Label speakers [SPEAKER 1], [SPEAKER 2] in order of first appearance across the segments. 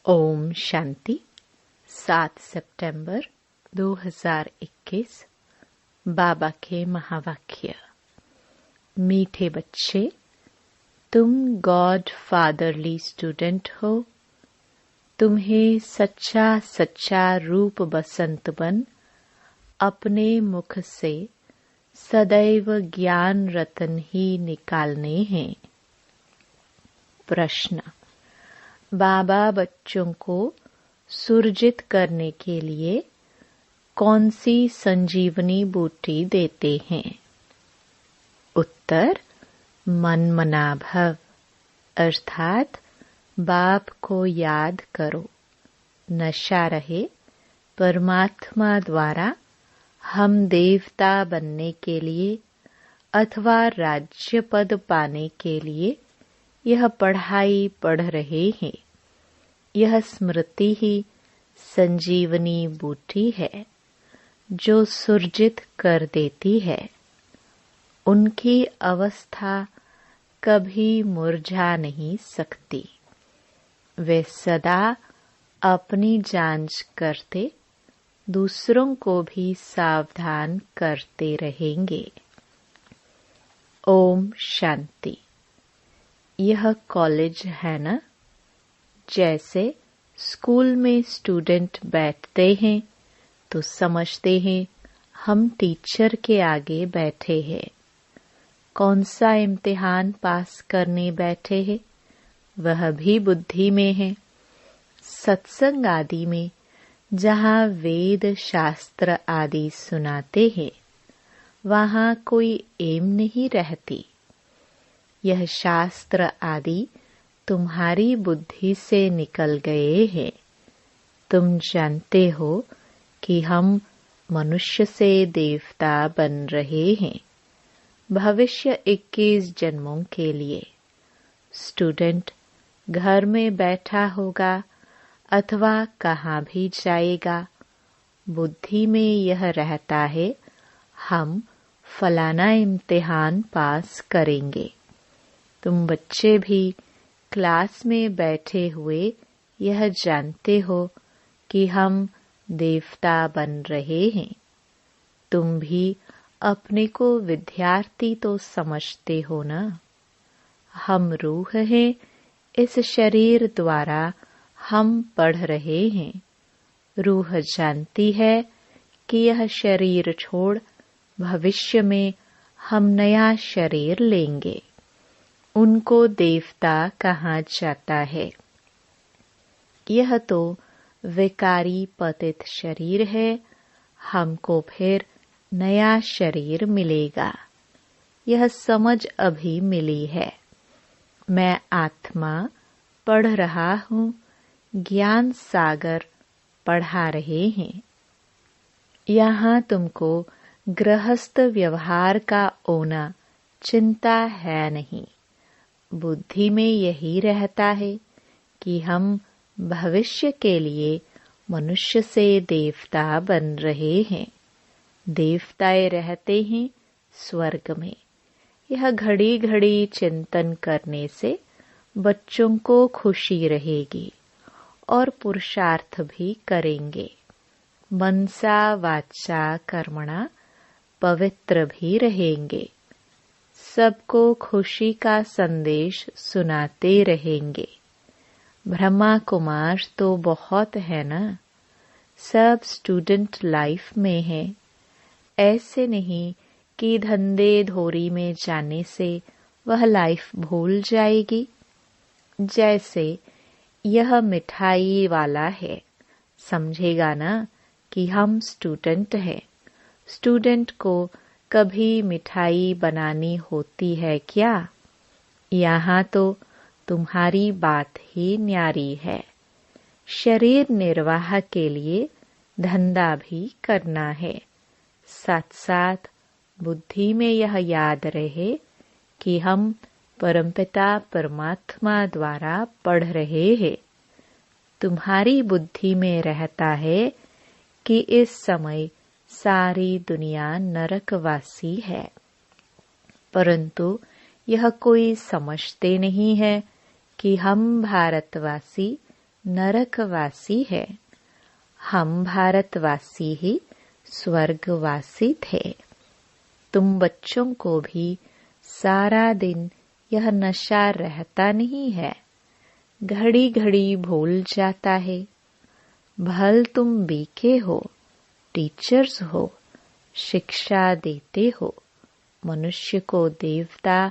[SPEAKER 1] ओम शांति। 7 सितंबर 2021। बाबा के महावाक्य। मीठे बच्चे, तुम गॉड फादरली स्टूडेंट हो। तुम्हें सच्चा सच्चा रूप बसंत बन अपने मुख से सदैव ज्ञान रतन ही निकालने हैं। प्रश्न। बाबा बच्चों को सुरजित करने के लिए कौन सी संजीवनी बूटी देते हैं? उत्तर, मन मना भव, अर्थात बाप को याद करो। नशा रहे। परमात्मा द्वारा हम देवता बनने के लिए अथवा राज्य पद पाने के लिए यह पढ़ाई पढ़ रहे हैं। यह स्मृति ही संजीवनी बूटी है जो सुरजित कर देती है। उनकी अवस्था कभी मुरझा नहीं सकती। वे सदा अपनी जांच करते दूसरों को भी सावधान करते रहेंगे। ओम शांति। यह कॉलेज है ना? जैसे स्कूल में स्टूडेंट बैठते हैं तो समझते हैं हम टीचर के आगे बैठे हैं। कौन सा इम्तिहान पास करने बैठे हैं वह भी बुद्धि में है। सत्संग आदि में जहाँ वेद शास्त्र आदि सुनाते हैं वहाँ कोई एम नहीं रहती। यह शास्त्र आदि तुम्हारी बुद्धि से निकल गए हैं। तुम जानते हो कि हम मनुष्य से देवता बन रहे हैं भविष्य 21 जन्मों के लिए। स्टूडेंट घर में बैठा होगा अथवा कहाँ भी जाएगा, बुद्धि में यह रहता है हम फलाना इम्तिहान पास करेंगे। तुम बच्चे भी क्लास में बैठे हुए यह जानते हो कि हम देवता बन रहे हैं। तुम भी अपने को विद्यार्थी तो समझते हो ना। हम रूह हैं, इस शरीर द्वारा हम पढ़ रहे हैं। रूह जानती है कि यह शरीर छोड़ भविष्य में हम नया शरीर लेंगे। उनको देवता कहा जाता है। यह तो विकारी पतित शरीर है। हमको फिर नया शरीर मिलेगा। यह समझ अभी मिली है। मैं आत्मा पढ़ रहा हूँ। ज्ञान सागर पढ़ा रहे हैं। यहाँ तुमको गृहस्थ व्यवहार का होना चिंता है नहीं। बुद्धि में यही रहता है कि हम भविष्य के लिए मनुष्य से देवता बन रहे हैं। देवताएं रहते हैं स्वर्ग में। यह घड़ी घड़ी चिंतन करने से बच्चों को खुशी रहेगी और पुरुषार्थ भी करेंगे। मनसा वाचा कर्मणा पवित्र भी रहेंगे। सबको खुशी का संदेश सुनाते रहेंगे। ब्रह्मा कुमार तो बहुत है ना। सब स्टूडेंट लाइफ में है। ऐसे नहीं कि धंधे धोरी में जाने से वह लाइफ भूल जाएगी। जैसे यह मिठाई वाला है, समझेगा ना कि हम स्टूडेंट हैं। स्टूडेंट को कभी मिठाई बनानी होती है क्या? यहाँ तो तुम्हारी बात ही न्यारी है। शरीर निर्वाह के लिए धंधा भी करना है। साथ साथ बुद्धि में यह याद रहे कि हम परमपिता परमात्मा द्वारा पढ़ रहे हैं। तुम्हारी बुद्धि में रहता है कि इस समय सारी दुनिया नरकवासी है, परंतु यह कोई समझते नहीं है कि हम भारतवासी नरकवासी है। हम भारतवासी ही स्वर्गवासी थे। तुम बच्चों को भी सारा दिन यह नशा रहता नहीं है, घड़ी घड़ी भूल जाता है। भल तुम बीके हो, टीचर्स हो, शिक्षा देते हो, मनुष्य को देवता,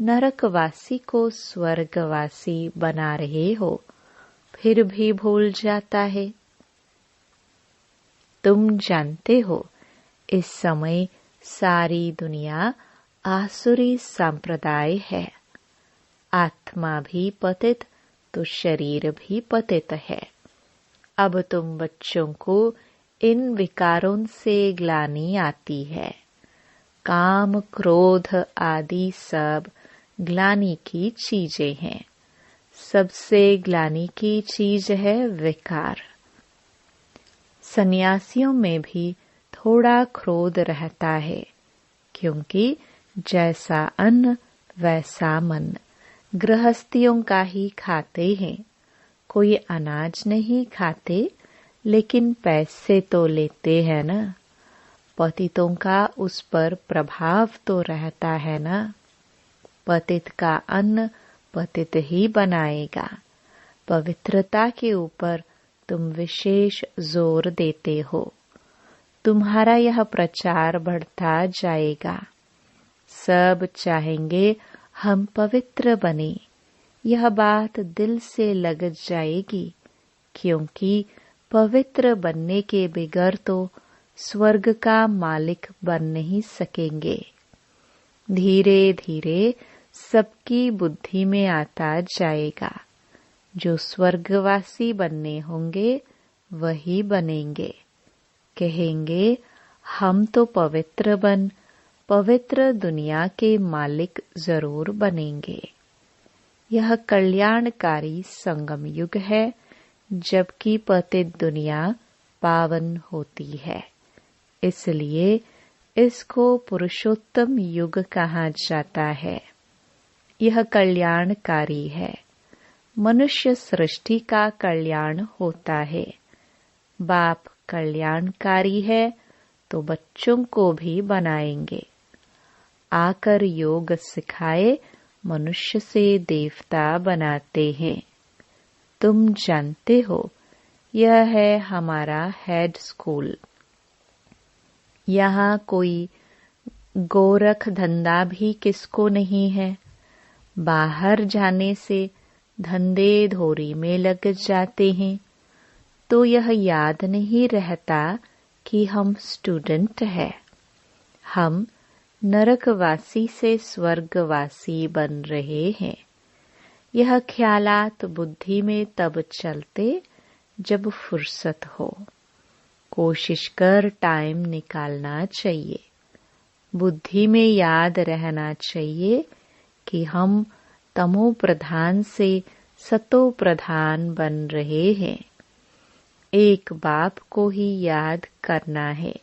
[SPEAKER 1] नरकवासी को स्वर्गवासी बना रहे हो, फिर भी भूल जाता है। तुम जानते हो इस समय सारी दुनिया आसुरी संप्रदाय है। आत्मा भी पतित तो शरीर भी पतित है। अब तुम बच्चों को इन विकारों से ग्लानि आती है। काम, क्रोध आदि सब ग्लानि की चीजें हैं। सबसे ग्लानि की चीज है विकार। सन्यासियों में भी थोड़ा क्रोध रहता है, क्योंकि जैसा अन्न वैसा मन। गृहस्थियों का ही खाते हैं। कोई अनाज नहीं खाते, लेकिन पैसे तो लेते हैं ना। पतितों का उस पर प्रभाव तो रहता है ना। पतित का अन्न पतित ही बनाएगा। पवित्रता के ऊपर तुम विशेष जोर देते हो। तुम्हारा यह प्रचार बढ़ता जाएगा। सब चाहेंगे हम पवित्र बने। यह बात दिल से लग जाएगी, क्योंकि पवित्र बनने के बगैर तो स्वर्ग का मालिक बन नहीं सकेंगे। धीरे धीरे सबकी बुद्धि में आता जाएगा। जो स्वर्गवासी बनने होंगे वही बनेंगे। कहेंगे हम तो पवित्र बन पवित्र दुनिया के मालिक जरूर बनेंगे। यह कल्याणकारी संगम युग है, जबकि पतित दुनिया पावन होती है। इसलिए इसको पुरुषोत्तम युग कहा जाता है। यह कल्याणकारी है। मनुष्य सृष्टि का कल्याण होता है। बाप कल्याणकारी है तो बच्चों को भी बनाएंगे। आकर योग सिखाए मनुष्य से देवता बनाते हैं। तुम जानते हो यह है हमारा हेड स्कूल। यहाँ कोई गोरख धंधा भी किसको नहीं है। बाहर जाने से धंधे धोरी में लग जाते हैं, तो यह याद नहीं रहता कि हम स्टूडेंट हैं। हम नरकवासी से स्वर्गवासी बन रहे हैं। यह ख्यालात बुद्धि में तब चलते जब फुर्सत हो। कोशिश कर टाइम निकालना चाहिए। बुद्धि में याद रहना चाहिए कि हम तमो प्रधान से सतो प्रधान बन रहे हैं। एक बाप को ही याद करना है।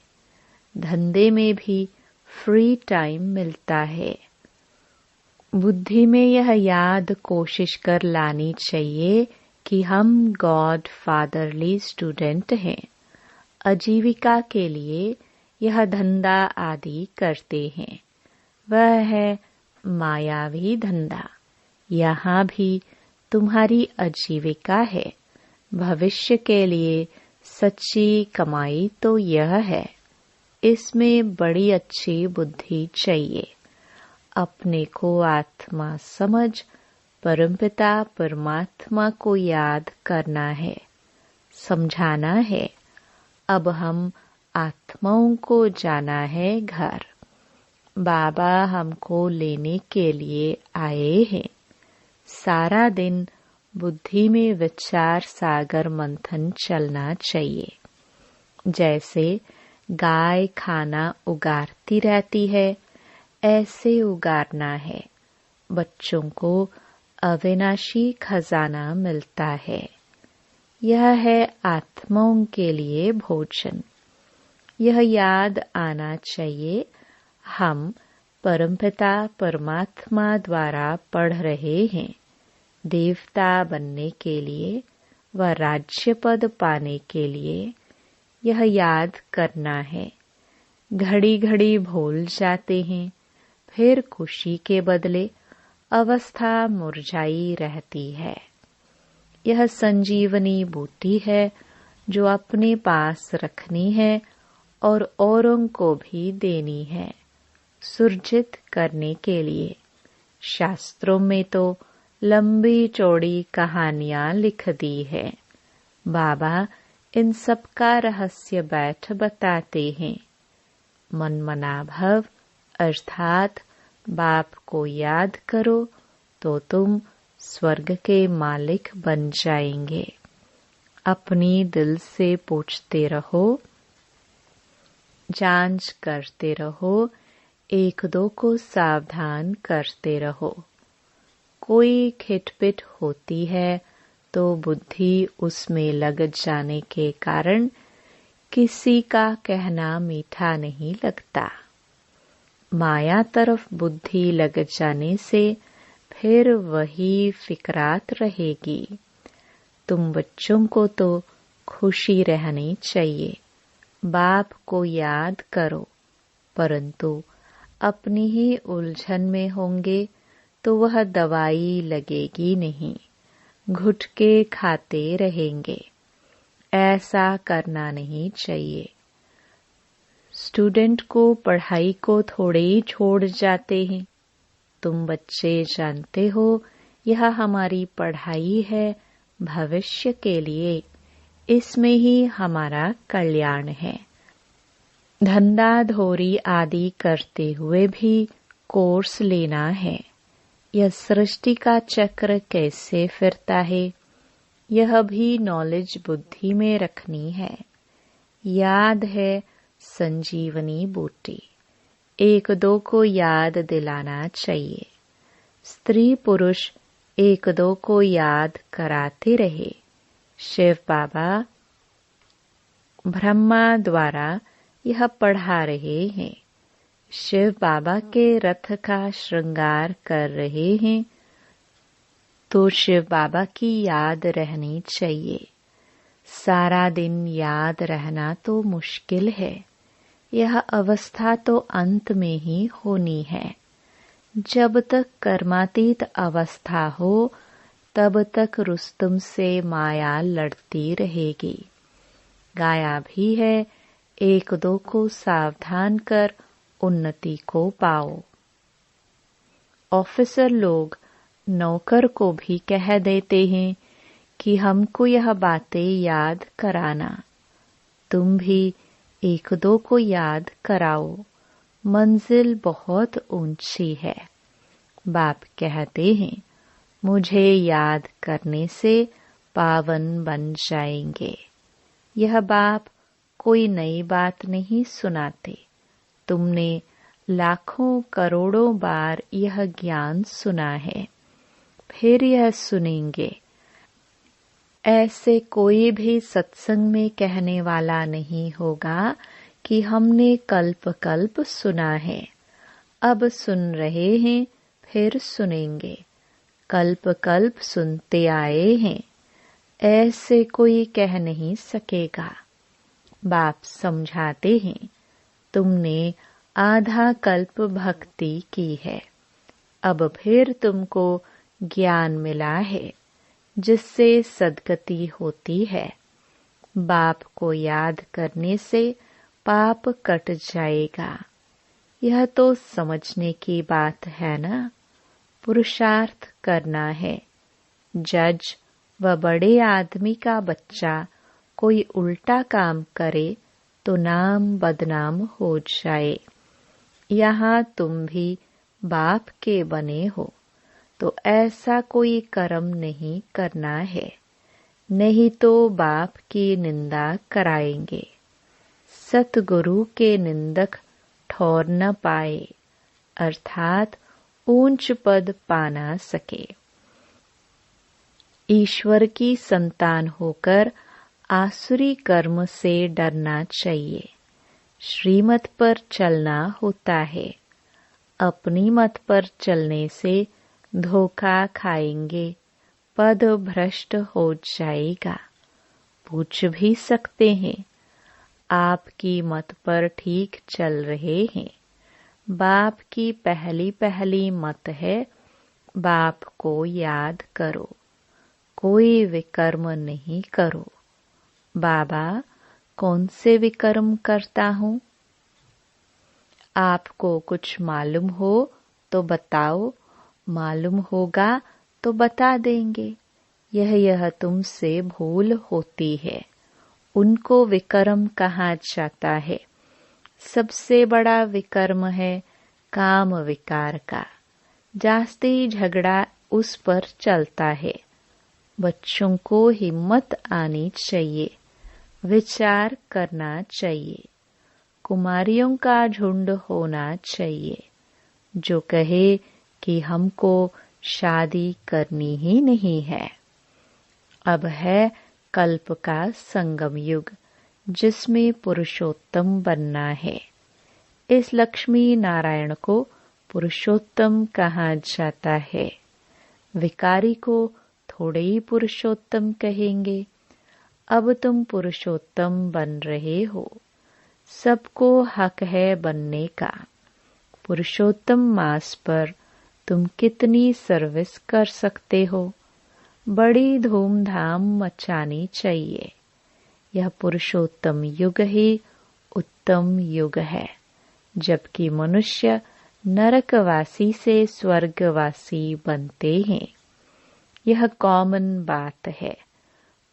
[SPEAKER 1] धंधे में भी फ्री टाइम मिलता है। बुद्धि में यह याद कोशिश कर लानी चाहिए कि हम गॉड फादरली स्टूडेंट हैं। आजीविका के लिए यह धंधा आदि करते हैं। वह है मायावी धंधा। यहाँ भी तुम्हारी आजीविका है। भविष्य के लिए सच्ची कमाई तो यह है। इसमें बड़ी अच्छी बुद्धि चाहिए। अपने को आत्मा समझ परमपिता परमात्मा को याद करना है, समझाना है। अब हम आत्माओं को जाना है घर। बाबा हमको लेने के लिए आए हैं। सारा दिन बुद्धि में विचार सागर मंथन चलना चाहिए। जैसे गाय खाना उगारती रहती है, ऐसे उगारना है। बच्चों को अविनाशी खजाना मिलता है। यह है आत्माओं के लिए भोजन। यह याद आना चाहिए हम परमपिता परमात्मा द्वारा पढ़ रहे हैं। देवता बनने के लिए व राज्य पद पाने के लिए यह याद करना है। घड़ी घड़ी भूल जाते हैं, फिर खुशी के बदले अवस्था मुरझाई रहती है। यह संजीवनी बूटी है जो अपने पास रखनी है और औरों को भी देनी है, सुरजित करने के लिए। शास्त्रों में तो लंबी चौड़ी कहानियां लिख दी है। बाबा इन सब का रहस्य बैठ बताते हैं। मनमना भव अर्थात बाप को याद करो तो तुम स्वर्ग के मालिक बन जाएंगे। अपनी दिल से पूछते रहो, जांच करते रहो, एक दो को सावधान करते रहो। कोई खिटपिट होती है तो बुद्धि उसमें लग जाने के कारण किसी का कहना मीठा नहीं लगता। माया तरफ बुद्धि लग जाने से फिर वही फिक्रात रहेगी। तुम बच्चों को तो खुशी रहनी चाहिए। बाप को याद करो, परंतु अपनी ही उलझन में होंगे तो वह दवाई लगेगी नहीं, घुटके खाते रहेंगे। ऐसा करना नहीं चाहिए। स्टूडेंट को पढ़ाई को थोड़े ही छोड़ जाते हैं। तुम बच्चे जानते हो यह हमारी पढ़ाई है भविष्य के लिए, इसमें ही हमारा कल्याण है। धंधा धोरी आदि करते हुए भी कोर्स लेना है। यह सृष्टि का चक्र कैसे फिरता है, यह भी नॉलेज बुद्धि में रखनी है। याद है संजीवनी बूटी, एक दो को याद दिलाना चाहिए। स्त्री पुरुष एक दो को याद कराते रहे। शिव बाबा ब्रह्मा द्वारा यह पढ़ा रहे हैं। शिव बाबा के रथ का श्रृंगार कर रहे हैं, तो शिव बाबा की याद रहनी चाहिए। सारा दिन याद रहना तो मुश्किल है। यह अवस्था तो अंत में ही होनी है। जब तक कर्मातीत अवस्था हो तब तक रुस्तुम से माया लड़ती रहेगी। गाया भी है, एक दो को सावधान कर उन्नति को पाओ। ऑफिसर लोग नौकर को भी कह देते हैं कि हमको यह बातें याद कराना। तुम भी एक दो को याद कराओ, मंजिल बहुत ऊंची है। बाप कहते हैं मुझे याद करने से पावन बन जाएंगे। यह बाप कोई नई बात नहीं सुनाते। तुमने लाखों करोड़ों बार यह ज्ञान सुना है, फिर यह सुनेंगे। ऐसे कोई भी सत्संग में कहने वाला नहीं होगा कि हमने कल्प कल्प सुना है, अब सुन रहे हैं फिर सुनेंगे, कल्प कल्प सुनते आए हैं। ऐसे कोई कह नहीं सकेगा। बाप समझाते हैं तुमने आधा कल्प भक्ति की है, अब फिर तुमको ज्ञान मिला है जिससे सद्गति होती है। बाप को याद करने से पाप कट जाएगा। यह तो समझने की बात है ना। पुरुषार्थ करना है। जज व बड़े आदमी का बच्चा कोई उल्टा काम करे तो नाम बदनाम हो जाए। यहाँ तुम भी बाप के बने हो तो ऐसा कोई कर्म नहीं करना है, नहीं तो बाप की निंदा कराएंगे। सतगुरु के निंदक ठौर न पाए, अर्थात ऊंच पद पा ना सके। ईश्वर की संतान होकर आसुरी कर्म से डरना चाहिए। श्रीमत पर चलना होता है। अपनी मत पर चलने से धोखा खाएंगे, पद भ्रष्ट हो जाएगा। पूछ भी सकते हैं, आपकी मत पर ठीक चल रहे हैं। बाप की पहली पहली मत है, बाप को याद करो, कोई विकर्म नहीं करो। बाबा, कौन से विकर्म करता हूँ? आपको कुछ मालूम हो तो बताओ, मालूम होगा तो बता देंगे। यह तुमसे भूल होती है, उनको विकर्म कहा जाता है। सबसे बड़ा विकर्म है काम विकार का। जास्ती झगड़ा उस पर चलता है। बच्चों को हिम्मत आनी चाहिए, विचार करना चाहिए। कुमारियों का झुंड होना चाहिए जो कहे कि हमको शादी करनी ही नहीं है। अब है कल्प का संगम युग, जिसमें पुरुषोत्तम बनना है। इस लक्ष्मी नारायण को पुरुषोत्तम कहा जाता है। विकारी को थोड़े ही पुरुषोत्तम कहेंगे। अब तुम पुरुषोत्तम बन रहे हो, सबको हक है बनने का। पुरुषोत्तम मास पर तुम कितनी सर्विस कर सकते हो, बड़ी धूमधाम मचानी चाहिए। यह पुरुषोत्तम युग ही उत्तम युग है, जबकि मनुष्य नरकवासी से स्वर्गवासी बनते हैं। यह कॉमन बात है।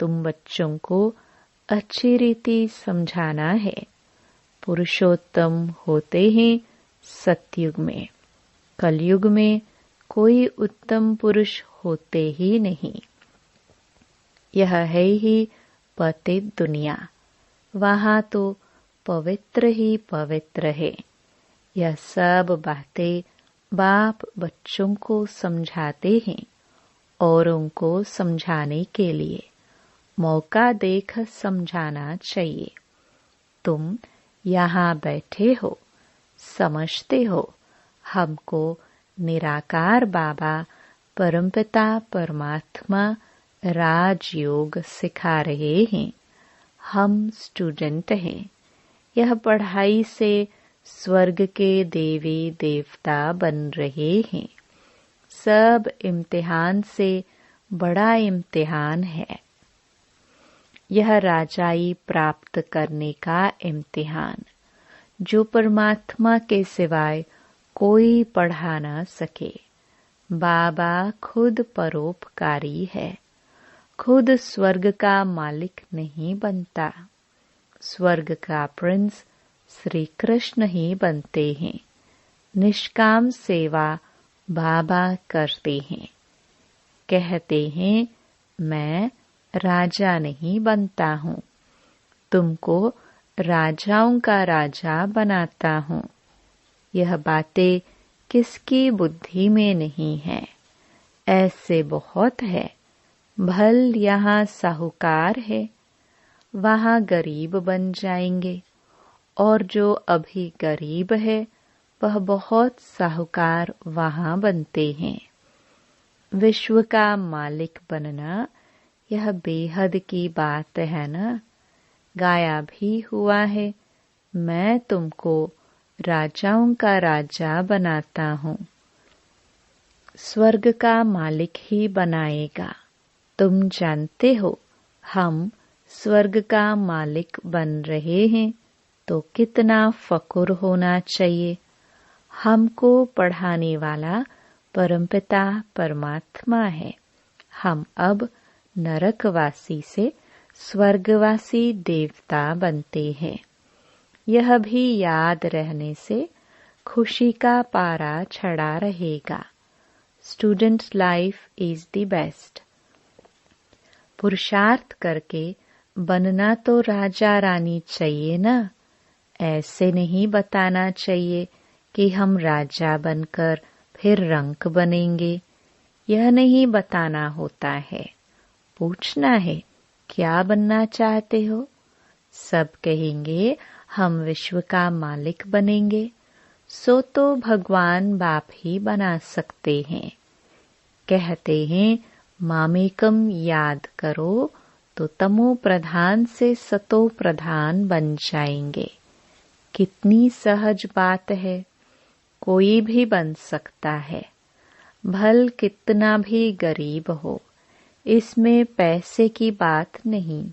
[SPEAKER 1] तुम बच्चों को अच्छी रीति समझाना है। पुरुषोत्तम होते हैं सतयुग में, कलयुग में कोई उत्तम पुरुष होते ही नहीं। यह है ही पतित दुनिया, वहाँ तो पवित्र ही पवित्र है। यह सब बातें बाप बच्चों को समझाते हैं और उनको समझाने के लिए मौका देख समझाना चाहिए। तुम यहाँ बैठे हो, समझते हो हमको निराकार बाबा परमपिता परमात्मा राजयोग सिखा रहे हैं। हम स्टूडेंट हैं। यह पढ़ाई से स्वर्ग के देवी देवता बन रहे हैं। सब इम्तिहान से बड़ा इम्तिहान है। यह राजाई प्राप्त करने का इम्तिहान, जो परमात्मा के सिवाय कोई पढ़ा ना सके। बाबा खुद परोपकारी है, खुद स्वर्ग का मालिक नहीं बनता। स्वर्ग का प्रिंस श्री कृष्ण ही बनते हैं। निष्काम सेवा बाबा करते हैं। कहते हैं, मैं राजा नहीं बनता हूँ, तुमको राजाओं का राजा बनाता हूँ। यह बातें किसकी बुद्धि में नहीं है। ऐसे बहुत है। भल यहाँ साहूकार है, वहाँ गरीब बन जाएंगे, और जो अभी गरीब है वह बहुत साहूकार वहाँ बनते हैं। विश्व का मालिक बनना यह बेहद की बात है ना। गाया भी हुआ है, मैं तुमको राजाओं का राजा बनाता हूँ। स्वर्ग का मालिक ही बनाएगा। तुम जानते हो हम स्वर्ग का मालिक बन रहे हैं, तो कितना फक्र होना चाहिए। हमको पढ़ाने वाला परमपिता परमात्मा है। हम अब नरकवासी से स्वर्गवासी देवता बनते हैं। यह भी याद रहने से खुशी का पारा चढ़ा रहेगा। Student life is the best. पुरुषार्थ करके बनना तो राजा रानी चाहिए ना। ऐसे नहीं बताना चाहिए कि हम राजा बनकर फिर रंक बनेंगे। यह नहीं बताना होता है। पूछना है, क्या बनना चाहते हो? सब कहेंगे हम विश्व का मालिक बनेंगे। सो तो भगवान बाप ही बना सकते हैं। कहते हैं मामेकम याद करो तो तमो प्रधान से सतो प्रधान बन जाएंगे। कितनी सहज बात है, कोई भी बन सकता है, भल कितना भी गरीब हो। इसमें पैसे की बात नहीं,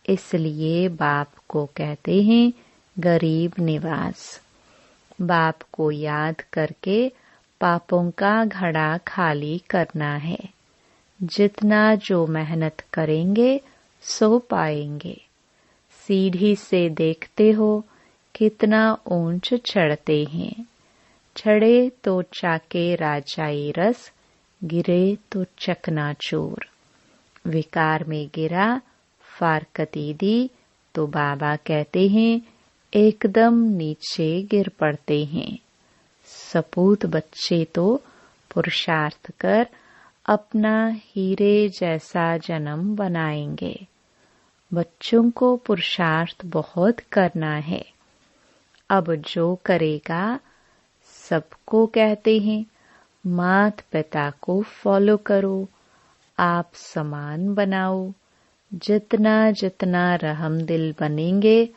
[SPEAKER 1] इसलिए बाप को कहते हैं गरीब निवास। बाप को याद करके पापों का घड़ा खाली करना है। जितना जो मेहनत करेंगे सो पाएंगे। सीढ़ी से देखते हो कितना ऊंच चढ़ते हैं। चढ़े तो चाके राजाई रस, गिरे तो चकनाचूर। विकार में गिरा, फारकती दी तो बाबा कहते हैं एकदम नीचे गिर पड़ते हैं। सपूत बच्चे तो पुरुषार्थ कर अपना हीरे जैसा जन्म बनाएंगे। बच्चों को पुरुषार्थ बहुत करना है। अब जो करेगा, सबको कहते हैं मात पिता को फॉलो करो, आप समान बनाओ। जितना जितना रहम दिल बनेंगे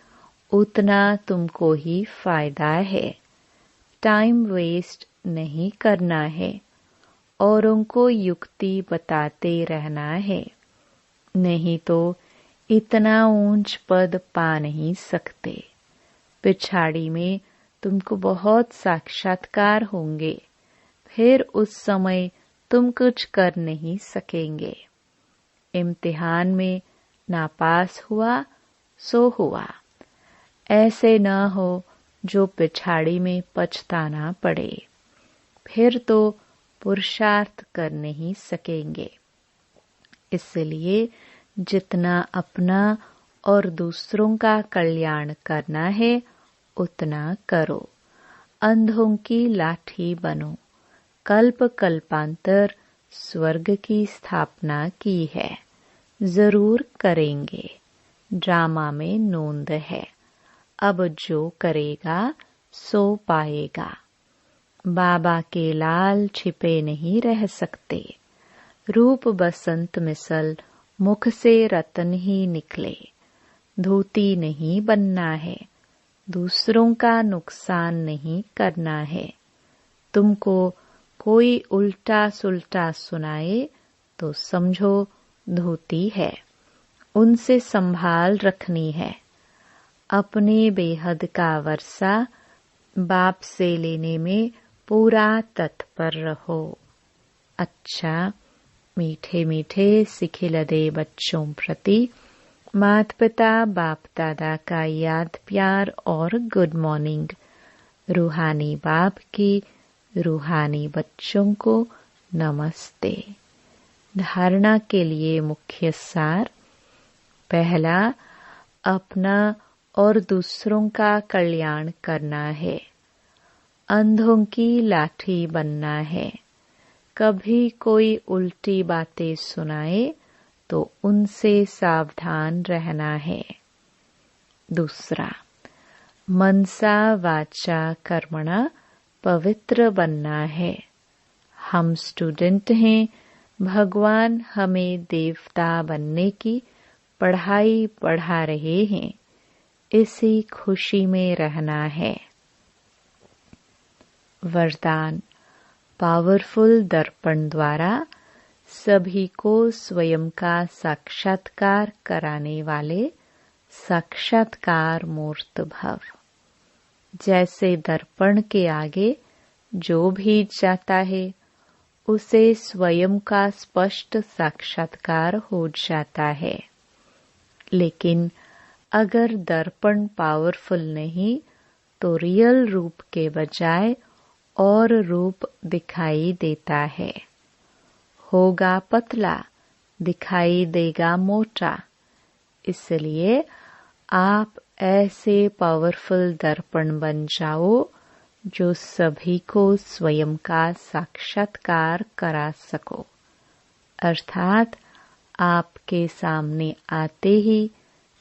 [SPEAKER 1] उतना तुमको ही फायदा है। टाइम वेस्ट नहीं करना है, औरों को युक्ति बताते रहना है। नहीं तो इतना ऊंच पद पा नहीं सकते। पिछाड़ी में तुमको बहुत साक्षात्कार होंगे, फिर उस समय तुम कुछ कर नहीं सकेंगे। इम्तिहान में नापास हुआ सो हुआ। ऐसे न हो जो पिछाड़ी में पछताना पड़े, फिर तो पुरुषार्थ कर नहीं सकेंगे। इसलिए जितना अपना और दूसरों का कल्याण करना है उतना करो। अंधों की लाठी बनो। कल्प कल्पांतर स्वर्ग की स्थापना की है, जरूर करेंगे। ड्रामा में नोंद है, अब जो करेगा सो पाएगा। बाबा के लाल छिपे नहीं रह सकते। रूप बसंत मिसल मुख से रतन ही निकले। धोती नहीं बनना है, दूसरों का नुकसान नहीं करना है। तुमको कोई उल्टा सुल्टा सुनाए तो समझो धोती है, उनसे संभाल रखनी है। अपने बेहद का वर्षा बाप से लेने में पूरा तत्पर रहो। अच्छा, मीठे मीठे सिखिलदे बच्चों प्रति मात पिता बाप दादा का याद प्यार और गुड मॉर्निंग। रूहानी बाप की रूहानी बच्चों को नमस्ते। धारणा के लिए मुख्य सार। पहला, अपना और दूसरों का कल्याण करना है। अंधों की लाठी बनना है। कभी कोई उल्टी बातें सुनाए तो उनसे सावधान रहना है। दूसरा, मनसा वाचा कर्मणा पवित्र बनना है। हम स्टूडेंट हैं, भगवान हमें देवता बनने की पढ़ाई पढ़ा रहे हैं, इसी खुशी में रहना है। वरदान, पावरफुल दर्पण द्वारा सभी को स्वयं का साक्षात्कार कराने वाले साक्षात्कार मूर्त भव। जैसे दर्पण के आगे जो भी जाता है उसे स्वयं का स्पष्ट साक्षात्कार हो जाता है। लेकिन अगर दर्पण पावरफुल नहीं तो रियल रूप के बजाय और रूप दिखाई देता है। होगा पतला, दिखाई देगा मोटा। इसलिए आप ऐसे पावरफुल दर्पण बन जाओ जो सभी को स्वयं का साक्षात्कार करा सको। अर्थात आपके सामने आते ही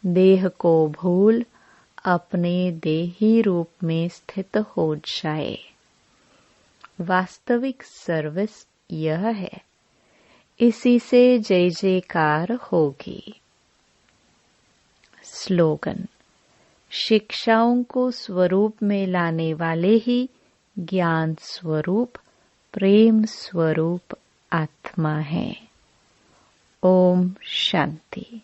[SPEAKER 1] देह को भूल अपने देही रूप में स्थित हो जाए। वास्तविक सर्विस यह है। इसी से जय जयकार होगी। स्लोगन: शिक्षाओं को स्वरूप में लाने वाले ही ज्ञान स्वरूप, प्रेम स्वरूप आत्मा है। ओम शांति।